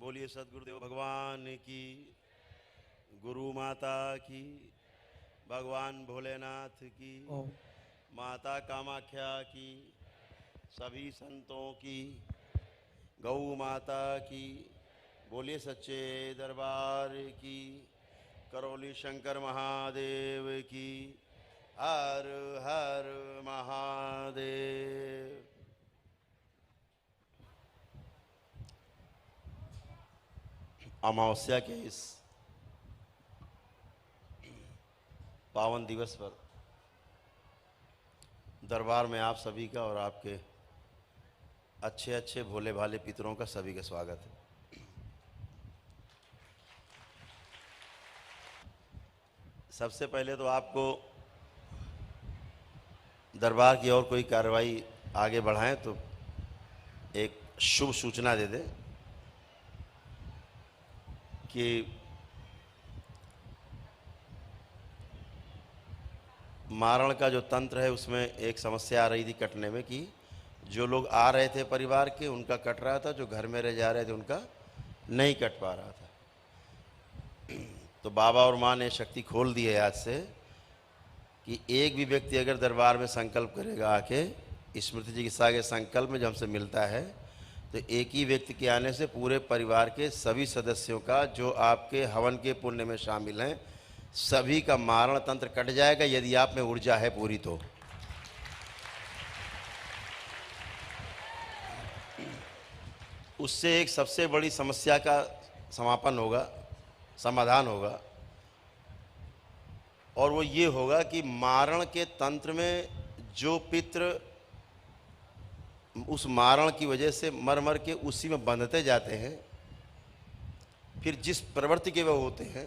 बोलिए सदगुरुदेव भगवान की, गुरु माता की, भगवान भोलेनाथ की, माता कामाख्या की, सभी संतों की, गौ माता की, बोलिए सच्चे दरबार की, करौली शंकर महादेव की, हर हर महादेव। अमावस्या के इस पावन दिवस पर दरबार में आप सभी का और आपके अच्छे अच्छे भोले भाले पितरों का सभी का स्वागत है। सबसे पहले तो आपको दरबार की और कोई कार्रवाई आगे बढ़ाएं तो एक शुभ सूचना दे दें कि मारण का जो तंत्र है उसमें एक समस्या आ रही थी कटने में कि जो लोग आ रहे थे परिवार के उनका कट रहा था, जो घर में रह जा रहे थे उनका नहीं कट पा रहा था। तो बाबा और माँ ने शक्ति खोल दी है आज से कि एक भी व्यक्ति अगर दरबार में संकल्प करेगा आके स्मृति चिकित्सा के संकल्प में जब हमसे मिलता है तो एक ही व्यक्ति के आने से पूरे परिवार के सभी सदस्यों का जो आपके हवन के पुण्य में शामिल हैं सभी का मारण तंत्र कट जाएगा यदि आप में ऊर्जा है पूरी तो। उससे एक सबसे बड़ी समस्या का समापन होगा, समाधान होगा, और वो ये होगा कि मारण के तंत्र में जो पितृ उस मारण की वजह से मर मर के उसी में बंधते जाते हैं, फिर जिस प्रवृत्ति के वो होते हैं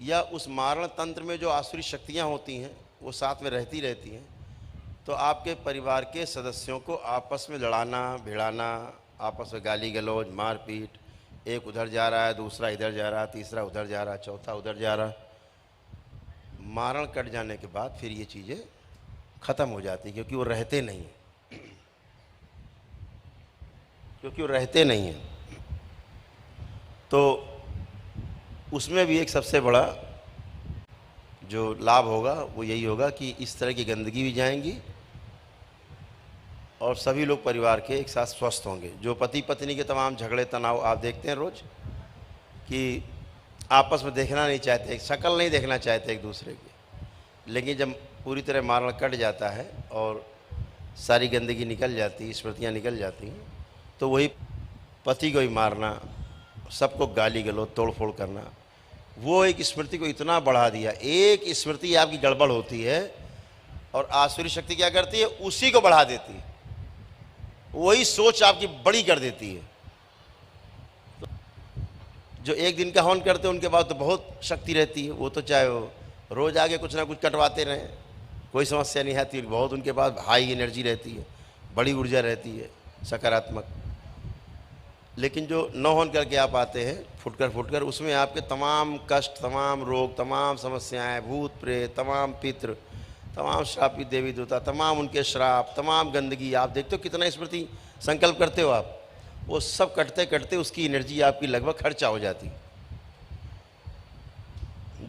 या उस मारण तंत्र में जो आसुरी शक्तियाँ होती हैं वो साथ में रहती हैं, तो आपके परिवार के सदस्यों को आपस में लड़ाना भिड़ाना, आपस में गाली गलौज मारपीट, एक उधर जा रहा है दूसरा इधर जा रहा है तीसरा उधर जा रहा है चौथा उधर जा रहा है, मारण कट जाने के बाद फिर ये चीज़ें ख़त्म हो जाती क्योंकि वो रहते नहीं हैं, तो उसमें भी एक सबसे बड़ा जो लाभ होगा वो यही होगा कि इस तरह की गंदगी भी जाएंगी और सभी लोग परिवार के एक साथ स्वस्थ होंगे। जो पति पत्नी के तमाम झगड़े तनाव आप देखते हैं रोज़ कि आपस में देखना नहीं चाहते, शक्ल नहीं देखना चाहते एक दूसरे की, लेकिन जब पूरी तरह मारण कट जाता है और सारी गंदगी निकल जाती, स्मृतियाँ निकल जाती हैं, तो वही पति को ही मारना, सबको गाली गलौज तोड़ फोड़ करना, वो एक स्मृति को इतना बढ़ा दिया। एक स्मृति आपकी गड़बड़ होती है और आसुरी शक्ति क्या करती है, उसी को बढ़ा देती है, वही सोच आपकी बड़ी कर देती है। तो जो एक दिन का हवन करते हैं उनके बाद तो बहुत शक्ति रहती है, वो तो चाहे वो रोज़ आगे कुछ ना कुछ कटवाते रहें कोई समस्या नहीं आती, बहुत उनके पास हाई एनर्जी रहती है, बड़ी ऊर्जा रहती है सकारात्मक। लेकिन जो न हवन करके आप आते हैं फुटकर उसमें आपके तमाम कष्ट, तमाम रोग, तमाम समस्याएं, भूत प्रेत, तमाम पितृ, तमाम श्रापित देवी देवता, तमाम उनके श्राप, तमाम गंदगी, आप देखते हो कितना स्मृति संकल्प करते हो आप, वो सब कटते कटते उसकी एनर्जी आपकी लगभग खर्चा हो जाती।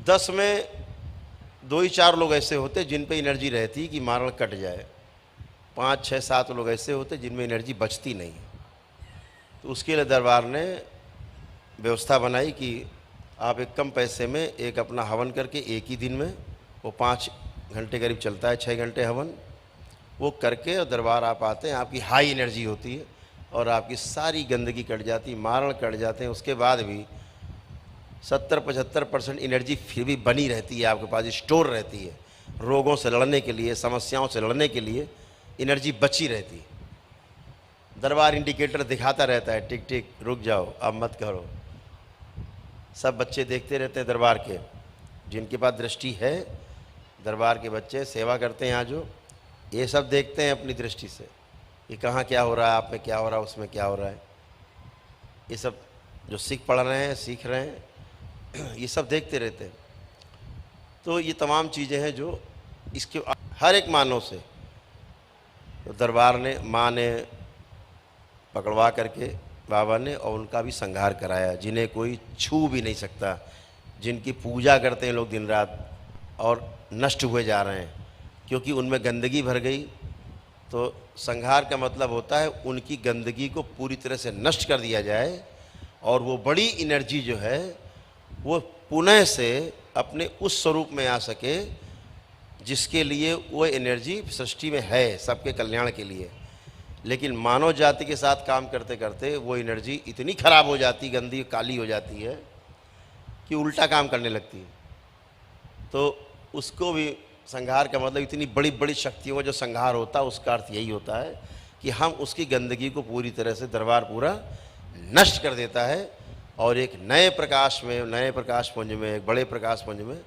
10 में 2 ही 4 लोग ऐसे होते जिन पे एनर्जी रहती कि मारण कट जाए, 5 6 7 लोग ऐसे होते जिनमें एनर्जी बचती नहीं। तो उसके लिए दरबार ने व्यवस्था बनाई कि आप एक कम पैसे में एक अपना हवन करके एक ही दिन में, वो 5 घंटे करीब चलता है, 6 घंटे हवन, वो करके और दरबार आप आते हैं, आपकी हाई एनर्जी होती है और आपकी सारी गंदगी कट जाती, मारण कट जाते हैं। उसके बाद भी 70-75% एनर्जी फिर भी बनी रहती है आपके पास, स्टोर रहती है, रोगों से लड़ने के लिए, समस्याओं से लड़ने के लिए एनर्जी बची रहती है। दरबार इंडिकेटर दिखाता रहता है, टिक टिक रुक जाओ अब मत करो। सब बच्चे देखते रहते हैं दरबार के, जिनके पास दृष्टि है, दरबार के बच्चे सेवा करते हैं यहाँ जो, ये सब देखते हैं अपनी दृष्टि से कि कहाँ क्या हो रहा है, आप में क्या हो रहा है, उसमें क्या हो रहा है। ये सब जो पढ़ रहे हैं, सीख रहे हैं, ये सब देखते रहते हैं। तो ये तमाम चीज़ें हैं जो इसके हर एक मानव से तो दरबार ने, माँ ने पकड़वा करके बाबा ने और उनका भी संहार कराया, जिन्हें कोई छू भी नहीं सकता, जिनकी पूजा करते हैं लोग दिन रात और नष्ट हुए जा रहे हैं क्योंकि उनमें गंदगी भर गई। तो संहार का मतलब होता है उनकी गंदगी को पूरी तरह से नष्ट कर दिया जाए और वो बड़ी एनर्जी जो है वो पुनः से अपने उस स्वरूप में आ सके जिसके लिए वो एनर्जी सृष्टि में है, सबके कल्याण के लिए। लेकिन मानव जाति के साथ काम करते करते वो एनर्जी इतनी खराब हो जाती, गंदी काली हो जाती है कि उल्टा काम करने लगती है। तो उसको भी संहार का मतलब इतनी बड़ी बड़ी शक्तियों का जो संहार होता है उसका अर्थ यही होता है कि हम उसकी गंदगी को पूरी तरह से दरबार पूरा नष्ट कर देता है और एक नए प्रकाश में, नए प्रकाश पुंज में, एक बड़े प्रकाश पुंज में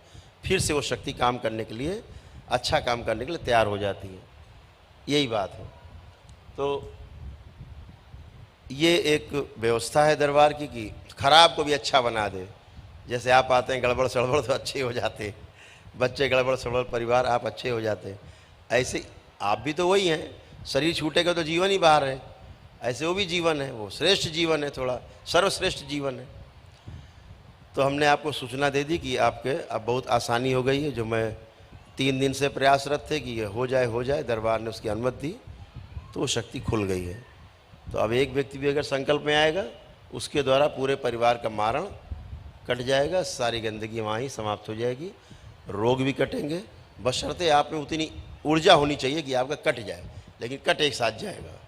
फिर से वो शक्ति काम करने के लिए, अच्छा काम करने के लिए तैयार हो जाती है। यही बात है। तो ये एक व्यवस्था है दरबार की कि खराब को भी अच्छा बना दे। जैसे आप आते हैं गड़बड़ सड़बड़ तो अच्छे हो जाते, बच्चे गड़बड़ सड़बड़, परिवार आप अच्छे हो जाते। ऐसे आप भी तो वही हैं, शरीर छूटेगा तो जीवन ही बाहर है, ऐसे वो भी जीवन है, वो श्रेष्ठ जीवन है, थोड़ा सर्वश्रेष्ठ जीवन है। तो हमने आपको सूचना दे दी कि आपके अब बहुत आसानी हो गई है। जो मैं 3 दिन से प्रयासरत थे कि ये हो जाए, दरबार ने उसकी अनुमति दी तो वो शक्ति खुल गई है। तो अब एक व्यक्ति भी अगर संकल्प में आएगा उसके द्वारा पूरे परिवार का मारण कट जाएगा, सारी गंदगी वहाँ ही समाप्त हो जाएगी, रोग भी कटेंगे। बशर्ते आप में उतनी ऊर्जा होनी चाहिए कि आपका कट जाए, लेकिन कट एक साथ जाएगा।